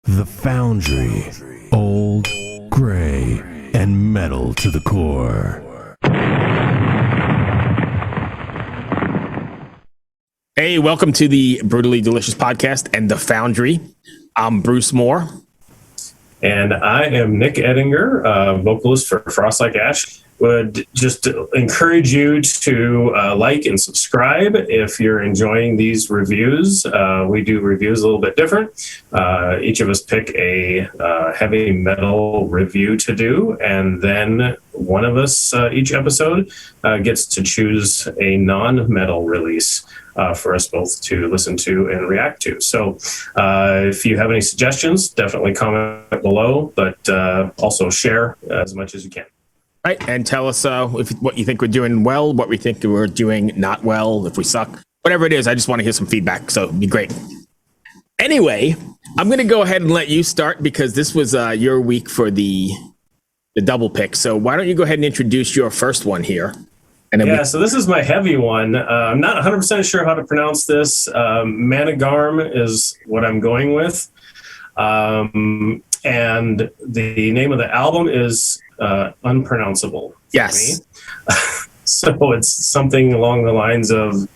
The Foundry. Old, gray, and metal to the core. Hey, welcome to the Brutally Delicious Podcast and The Foundry. I'm Bruce Moore. And I am Nyk Eddinger, vocalist for Frost Like Ash. Would just encourage you to like and subscribe if you're enjoying these reviews. We do reviews a little bit different. Each of us pick a heavy metal review to do, and then one of us each episode gets to choose a non-metal release for us both to listen to and react to. So if you have any suggestions, definitely comment below, but also share as much as you can. Right, and tell us what you think we're doing well, what we think we're doing not well, if we suck, whatever it is. I just want to hear some feedback, so it'd be great. Anyway, I'm going to go ahead and let you start because this was your week for the double pick. So why don't you go ahead and introduce your first one here? And then so this is my heavy one. I'm not 100% sure how to pronounce this. Månegarm is what I'm going with. And the name of the album is unpronounceable. Yes. So it's something along the lines of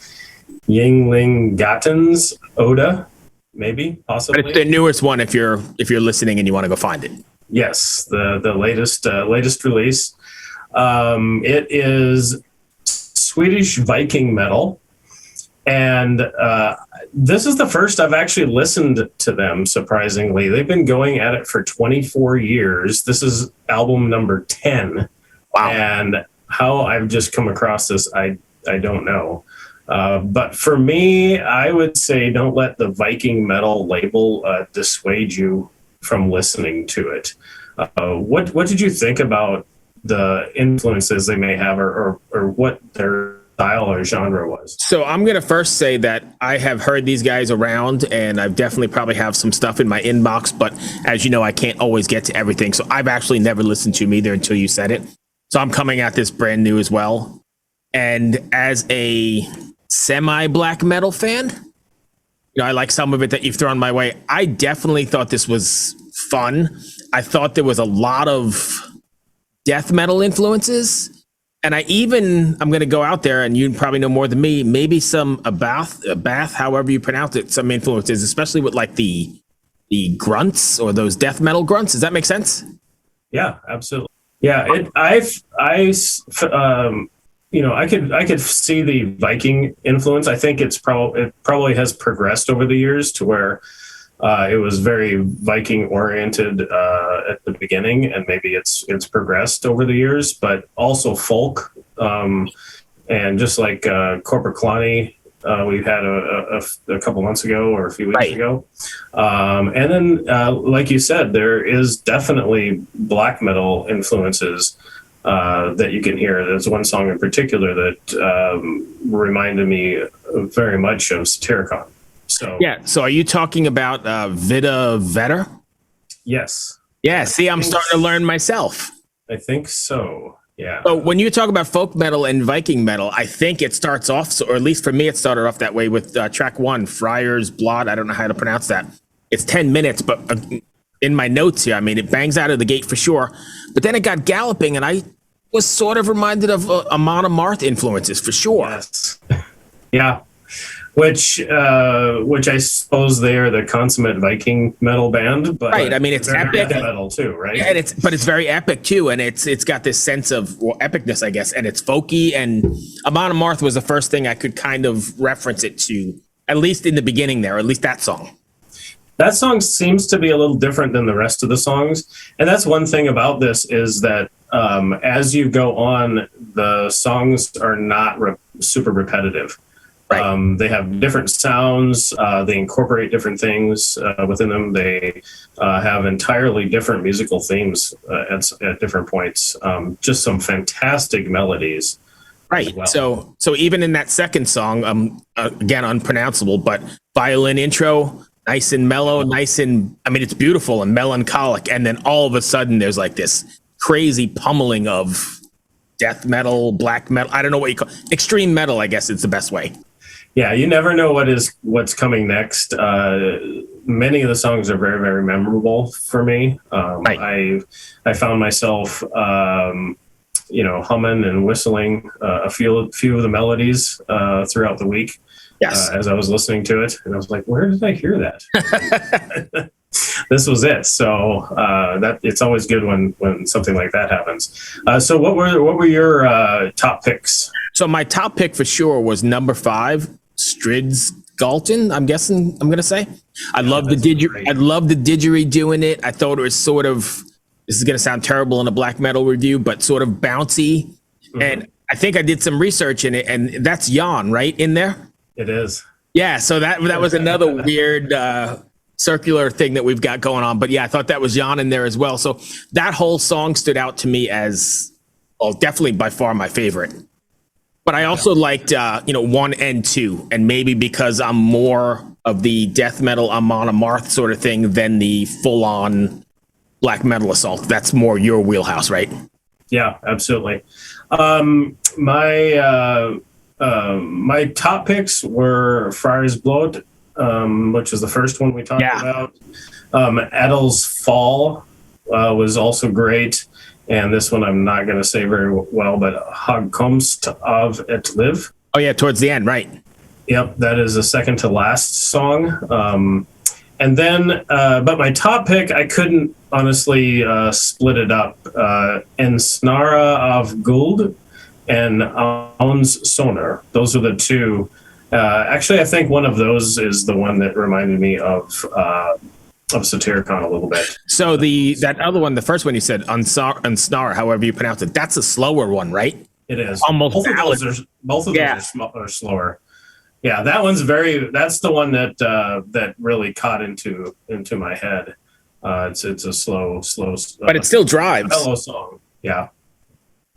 Ynglingaättens Öde, maybe, possibly. But it's the newest one if you're listening and you want to go find it. Yes, the latest release. It is Swedish Viking metal, and this is the first I've actually listened to them, surprisingly. They've been going at it for 24 years. This is album number 10. Wow. And how I've just come across this, I don't know. But for me, I would say don't let the Viking metal label dissuade you from listening to it. What did you think about the influences they may have or what their style or genre was? So I'm going to first say that I have heard these guys around and I've definitely probably have some stuff in my inbox, but as you know, I can't always get to everything. So I've actually never listened to them either until you said it. So I'm coming at this brand new as well. And as a semi-black metal fan, you know, I like some of it that you've thrown my way. I definitely thought this was fun. I thought there was a lot of death metal influences. And I'm going to go out there, and you probably know more than me, maybe some a bath, however you pronounce it, some influences, especially with like the grunts or those death metal grunts. Does that make sense? Yeah, absolutely. Yeah, I could see the Viking influence. I think it probably has progressed over the years to where it was very Viking oriented at the beginning, and maybe it's progressed over the years, but also folk, and just like Corporate Kalani, we had a couple months ago or a few weeks ago. And then, like you said, there is definitely black metal influences that you can hear. There's one song in particular that reminded me very much of Satyricon. So yeah. So are you talking about Vita Vetter? Yes. Yeah. See, I'm starting to learn myself. I think so. Yeah. So when you talk about folk metal and Viking metal, I think it starts off, or at least for me, it started off that way with track 1, Friar's Blood. I don't know how to pronounce that. It's 10 minutes, but in my notes here, I mean, it bangs out of the gate for sure. But then it got galloping, and I was sort of reminded of Amon Amarth influences for sure. Yes. Yeah. Which I suppose they are the consummate Viking metal band, but right. I mean, it's epic metal too, right? Yeah, and it's very epic too, and it's got this sense of epicness, I guess, and it's folky. And Amon Amarth was the first thing I could kind of reference it to, at least in the beginning there, at least that song. That song seems to be a little different than the rest of the songs, and that's one thing about this is that as you go on, the songs are not super repetitive. Right. They have different sounds. They incorporate different things within them. They have entirely different musical themes at different points. Just some fantastic melodies. Right. Well. So even in that second song, again, unpronounceable, but violin intro, nice and mellow, it's beautiful and melancholic. And then all of a sudden there's like this crazy pummeling of death metal, black metal. I don't know what you call it. Extreme metal, I guess is the best way. Yeah, you never know what's coming next. many of the songs are very, very memorable for me. Right. I found myself, humming and whistling a few of the melodies throughout the week. Yes. As I was listening to it, and I was like, "Where did I hear that?" This was it. So that it's always good when something like that happens. So what were your top picks? So my top pick for sure was number 5, Strids Galton. I'm guessing I'm gonna say. I love the didgeridoo doing it. I thought it was sort of. This is gonna sound terrible in a black metal review, but sort of bouncy. Mm-hmm. And I think I did some research in it, and that's Jan, right, in there. It is. Yeah, so that was another weird circular thing that we've got going on. But yeah, I thought that was Jan in there as well. So that whole song stood out to me as, well, definitely by far my favorite. But I also liked, 1 and 2, and maybe because I'm more of the death metal Amon Amarth sort of thing than the full-on black metal assault. That's more your wheelhouse, right? Yeah, absolutely. My top picks were Friar's Blood, which is the first one we talked about. Edel's Fall was also great. And this one I'm not going to say very well, but Hagkomst av et Liv. Oh, yeah, towards the end, right. Yep, that is the second to last song. And then, but my top pick, I couldn't honestly split it up. Ensnara of Guld and Ons Sonar. Those are the two. Actually, I think one of those is the one that reminded me of Satyricon a little bit. So that other one, the first one you said, Unsnar, however you pronounce it, that's a slower one, right? It is. Almost both of those are slower. Yeah, that one's that's the one that really caught into my head. It's a slow, but it still drives. Mellow song. Yeah.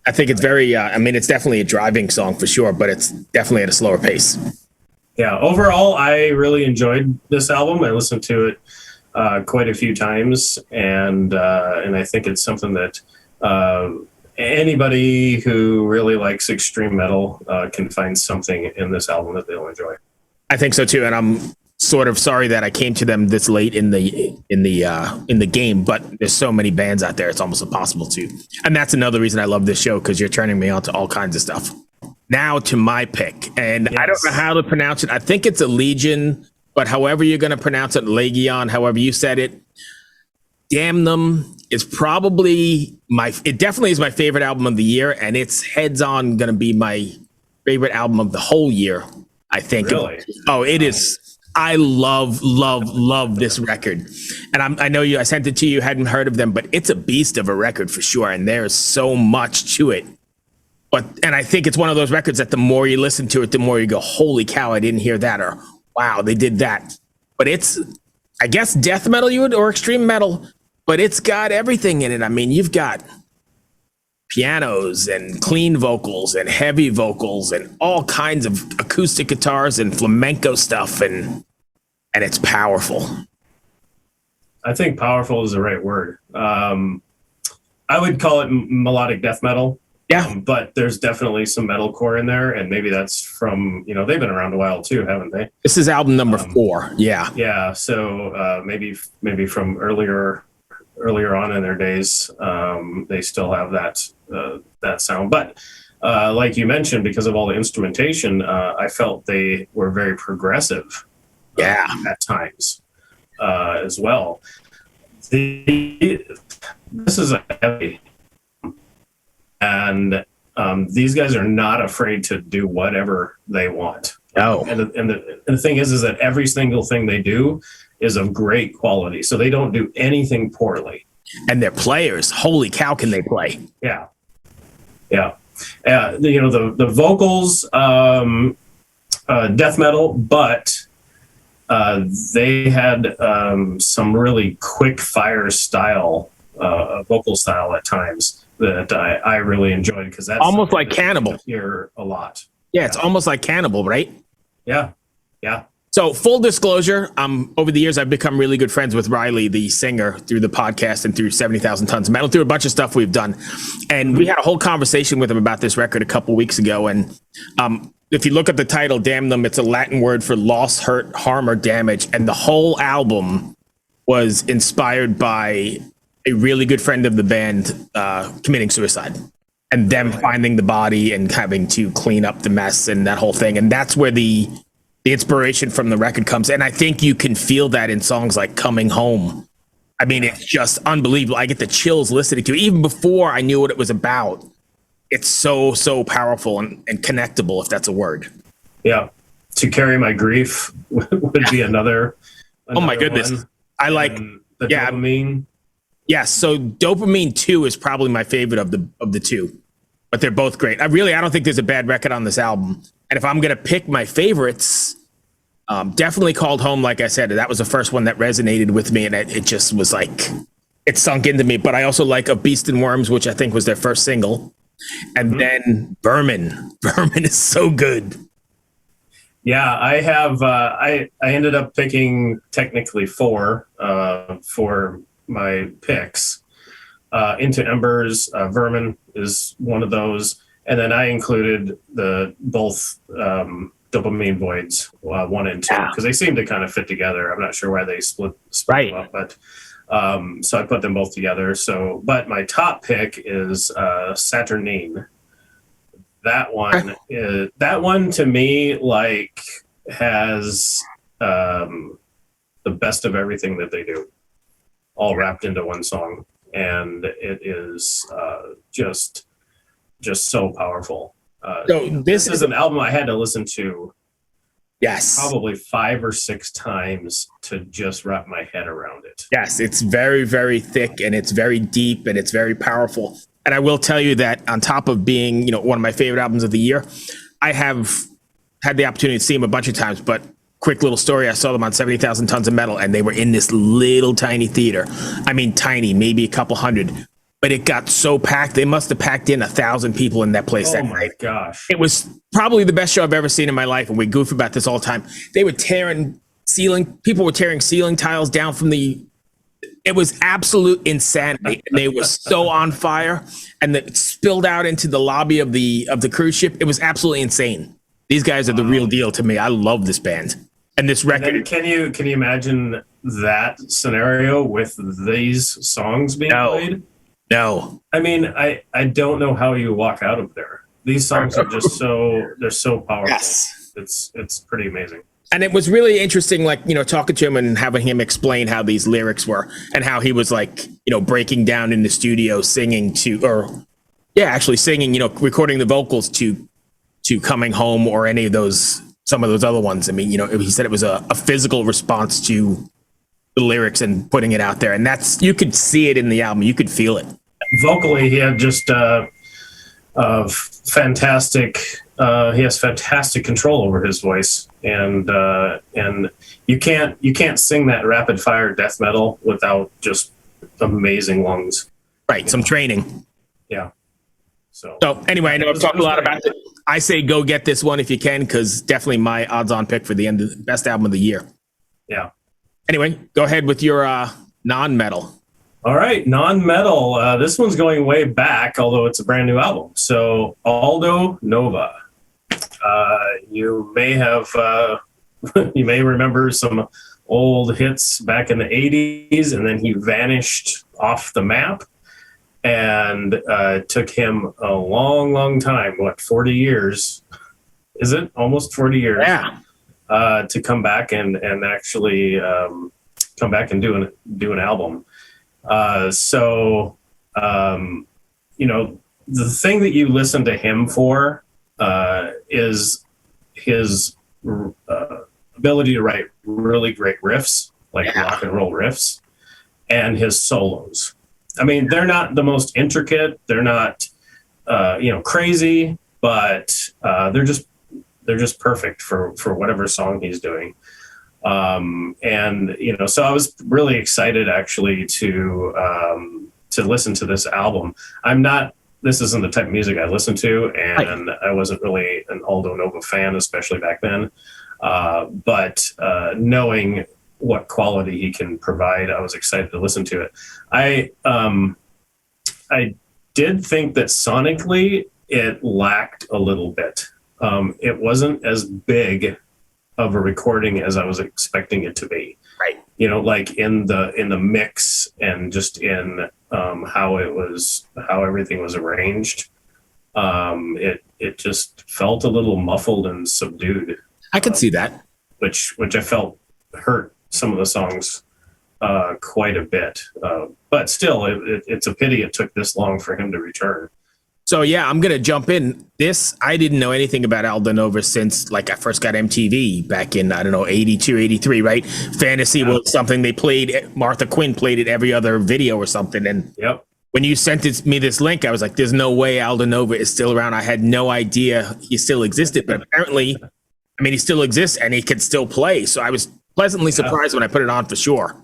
I think it's very, it's definitely a driving song for sure, but it's definitely at a slower pace. Yeah. Overall, I really enjoyed this album. I listened to it quite a few times, and I think it's something that anybody who really likes extreme metal can find something in this album that they'll enjoy. I think so too, and I'm sort of sorry that I came to them this late in the game, but there's so many bands out there, it's almost impossible to. And that's another reason I love this show, because you're turning me on to all kinds of stuff. Now to my pick, and yes. I don't know how to pronounce it. I think it's a Legion, but however you're going to pronounce it, Allegaeon, however you said it, Damnum is probably it definitely is my favorite album of the year, and it's heads on going to be my favorite album of the whole year, I think. Really? Oh, it is. I love this record. And I know I sent it to you, hadn't heard of them, but it's a beast of a record for sure. And there's so much to it. And I think it's one of those records that the more you listen to it, the more you go, holy cow, I didn't hear that, or wow, they did that. But it's, I guess, death metal or extreme metal, but it's got everything in it. I mean, you've got pianos and clean vocals and heavy vocals and all kinds of acoustic guitars and flamenco stuff, and it's powerful. I think powerful is the right word. I would call it melodic death metal. Yeah. But there's definitely some metalcore in there, and maybe that's from, they've been around a while too, haven't they? This is album number 4. Yeah. Yeah. So maybe from earlier on in their days, they still have that sound. But like you mentioned, because of all the instrumentation, I felt they were very progressive. At times as well. This is a heavy, and these guys are not afraid to do whatever they want. Oh, and the thing is that every single thing they do is of great quality, so they don't do anything poorly. And they're players. Holy cow, can they play? Yeah. The vocals, death metal, but they had some really quick fire style, vocal style at times that I really enjoyed, because that's almost like Cannibal. Hear a lot. Yeah, it's almost like Cannibal, right? Yeah. So full disclosure, over the years, I've become really good friends with Riley, the singer, through the podcast and through 70,000 Tons of Metal, through a bunch of stuff we've done. And we had a whole conversation with him about this record a couple weeks ago. And if you look at the title, Damnum, it's a Latin word for loss, hurt, harm, or damage. And the whole album was inspired by a really good friend of the band committing suicide and them finding the body and having to clean up the mess and that whole thing. And that's where the inspiration from the record comes. And I think you can feel that in songs like Coming Home. I mean, it's just unbelievable. I get the chills listening to it. Even before I knew what it was about, it's so, so powerful and connectable, if that's a word. Yeah. To Carry My Grief would be another oh my goodness. One. I like the Dopamine. Yes. So Dopamine 2 is probably my favorite of the two, but they're both great. I don't think there's a bad record on this album. And if I'm going to pick my favorites, definitely Called Home. Like I said, that was the first one that resonated with me. And it just was like, it sunk into me. But I also like A Beast and Worms, which I think was their first single. And then Vermin. Vermin is so good. Yeah, I have. I ended up picking technically 4 for my picks. Into Embers, Vermin is one of those, and then I included both Dopamine Voids 1 and 2 because they seem to kind of fit together. I'm not sure why they split them up, but so I put them both together. So, but my top pick is Saturnine. That one to me like has the best of everything that they do, all wrapped into one song, and it is just so powerful. So this is an album I had to listen to, yes, probably 5 or 6 times to just wrap my head around it. Yes, it's very, very thick and it's very deep and it's very powerful. And I will tell you that on top of being, one of my favorite albums of the year, I have had the opportunity to see them a bunch of times. But quick little story, I saw them on 70,000 Tons of Metal, and they were in this little tiny theater. I mean, tiny, maybe a couple hundred. But it got so packed, they must have packed in 1,000 people in that place that night. Oh my gosh. It was probably the best show I've ever seen in my life, and we goof about this all the time. They were people were tearing ceiling tiles down from it was absolute insanity. And they were so on fire, and it spilled out into the lobby of the cruise ship. It was absolutely insane. These guys are the real deal to me. I love this band and this record. And can you imagine that scenario with these songs being played? No. I mean, I don't know how you walk out of there. These songs are just they're so powerful. Yes. It's pretty amazing. And it was really interesting, talking to him and having him explain how these lyrics were and how he was breaking down in the studio singing recording the vocals to Coming Home or any of some of those other ones. I mean, he said it was a physical response to the lyrics and putting it out there. And you could see it in the album. You could feel it. Vocally, he had just fantastic. He has fantastic control over his voice, and you can't sing that rapid fire death metal without just amazing lungs. Right, some training. Yeah. So anyway, I know I've talked a lot about it. I say go get this one if you can, because definitely my odds-on pick for the end of the best album of the year. Yeah. Anyway, go ahead with your non-metal. All right, non-metal. This one's going way back, although it's a brand new album. So Aldo Nova. You may remember some old hits back in the 80s, and then he vanished off the map. And it took him a long, long time, 40 years? Is it? Almost 40 years. Yeah. To come back and actually come back and do an album. The thing that you listen to him for is his ability to write really great riffs, like rock and roll riffs, and his solos. I mean, they're not the most intricate, they're not crazy, but they're just perfect for whatever song he's doing. So I was really excited actually to listen to this album. This isn't the type of music I listen to, and I wasn't really an Aldo Nova fan, especially back then. But knowing what quality he can provide, I was excited to listen to it. I did think that sonically it lacked a little bit. it wasn't as big of a recording as I was expecting it to be. Right. You know, like in the mix and just in how everything was arranged. It just felt a little muffled and subdued. I could see that. Which I felt hurt some of the songs quite a bit. But still, it's a pity it took this long for him to return. So yeah, I'm gonna jump in. I didn't know anything about Aldo Nova since like I first got MTV back in, I don't know, 82, 83, right? Fantasy was something they played. Martha Quinn played it every other video or something. And when you sent me this link, I was like, there's no way Aldo Nova is still around. I had no idea he still existed, but apparently, I mean, he still exists and he can still play. So I was pleasantly surprised when I put it on for sure.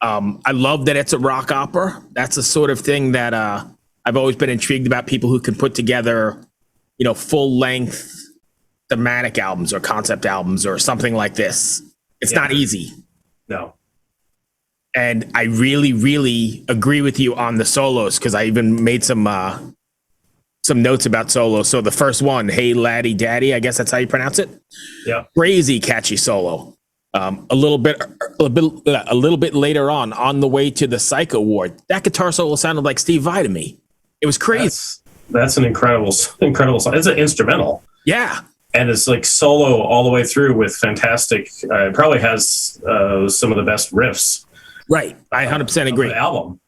I love that it's a rock opera. That's the sort of thing that I've always been intrigued about, people who can put together, you know, full length thematic albums or concept albums or something like this. It's not easy. No. And I really, really agree with you on the solos, because I even made some notes about solos. So the first one, Hey Laddie Daddy, I guess that's how you pronounce it. Yeah. Crazy catchy solo. A little bit later on the way to the Psycho Ward, that guitar solo sounded like Steve Vai to me. It was crazy. That's an incredible song. It's an instrumental. Yeah. And it's like solo all the way through with fantastic, it probably has some of the best riffs. Right. I 100% agree. The album.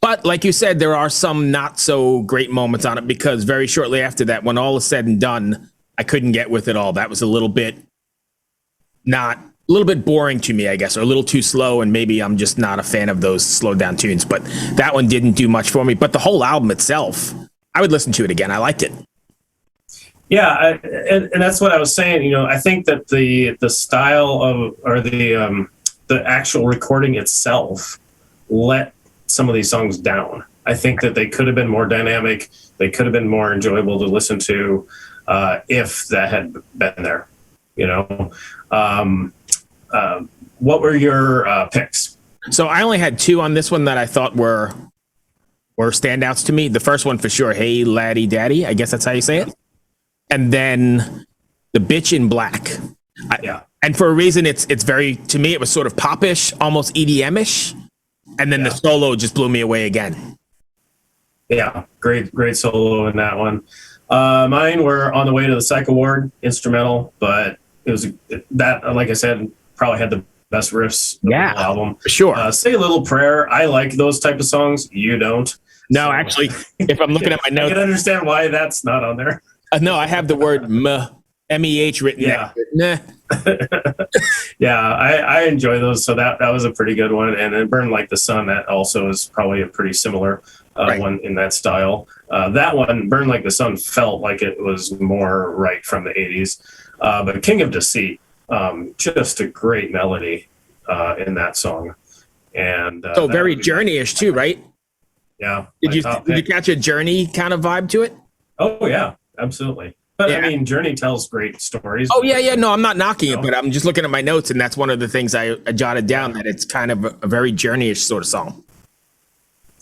But like you said, there are some not so great moments on it, because very shortly after that, when all is said and done, I couldn't get with it all. That was a little bit boring to me, I guess, or a little too slow, and maybe I'm just not a fan of those slowed down tunes. But that one didn't do much for me. But the whole album itself, I would listen to it again. I liked it. Yeah, and that's what I was saying. You know, I think that the style of, or the actual recording itself let some of these songs down. I think that they could have been more dynamic. They could have been more enjoyable to listen to if that had been there. You know, what were your picks? So I only had two on this one that I thought were standouts to me. The first one for sure, Hey Laddie Daddy, I guess that's how you say it. And then The Bitch in Black. And for a reason, it's very, to me, it was sort of popish, almost EDM-ish. And then the solo just blew me away again. Yeah, great solo in that one. Mine were On the Way to the Psycho Ward, instrumental, but it was that, like I said, probably had the best riffs of the album. For sure. Say a Little Prayer. I like those type of songs. You don't. No, actually, if I'm looking at my notes, I can understand why that's not on there. No, I have the word MEH written. Yeah. Yeah, I enjoy those. So that was a pretty good one. And then Burn Like the Sun, that also is probably a pretty similar one in that style. That one, Burn Like the Sun, felt like it was more right from the 80s. But King of Deceit, just a great melody in that song. And so very Journey-ish too, right? Yeah. Did you catch a Journey kind of vibe to it? Oh, yeah, absolutely. But I mean, Journey tells great stories. Oh, yeah. No, I'm not knocking it, but I'm just looking at my notes, and that's one of the things I jotted down, that it's kind of a very Journey-ish sort of song.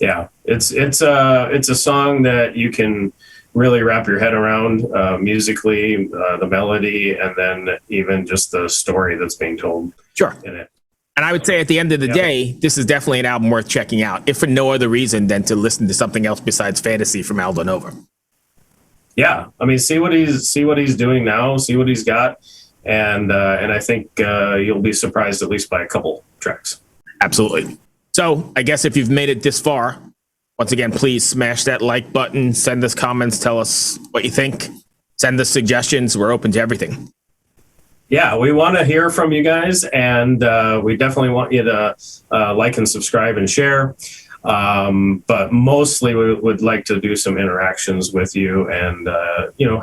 Yeah, it's a song that you can really wrap your head around musically, the melody, and then even just the story that's being told. Sure. In it. And I would say at the end of the day, this is definitely an album worth checking out, if for no other reason than to listen to something else besides fantasy from Aldo Nova. Yeah, I mean, see what he's doing now, see what he's got, and I think you'll be surprised at least by a couple tracks. Absolutely. So I guess if you've made it this far, once again, please smash that like button, send us comments, tell us what you think, send us suggestions. We're open to everything. Yeah, we want to hear from you guys, and we definitely want you to like and subscribe and share. But mostly we would like to do some interactions with you and,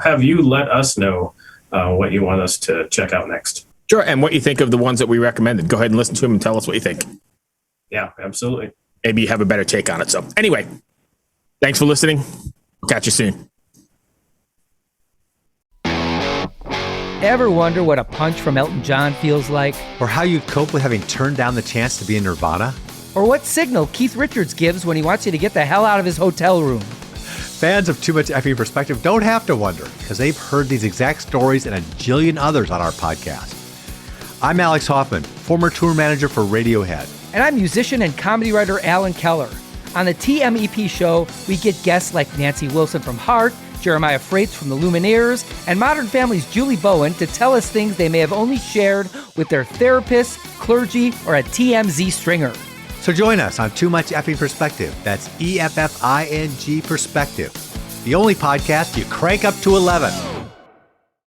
have you let us know what you want us to check out next. Sure. And what you think of the ones that we recommended. Go ahead and listen to them and tell us what you think. Yeah, absolutely. Maybe you have a better take on it. So anyway, thanks for listening. We'll catch you soon. Ever wonder what a punch from Elton John feels like? Or how you'd cope with having turned down the chance to be in Nirvana? Or what signal Keith Richards gives when he wants you to get the hell out of his hotel room? Fans of Too Much Effing Perspective don't have to wonder, because they've heard these exact stories and a jillion others on our podcast. I'm Alex Hoffman, former tour manager for Radiohead. And I'm musician and comedy writer Alan Keller. On the TMEP show, we get guests like Nancy Wilson from Heart, Jeremiah Freites from the Lumineers, and Modern Family's Julie Bowen to tell us things they may have only shared with their therapist, clergy, or a TMZ stringer. So join us on Too Much Effing Perspective. That's EFFING Perspective. The only podcast you crank up to 11.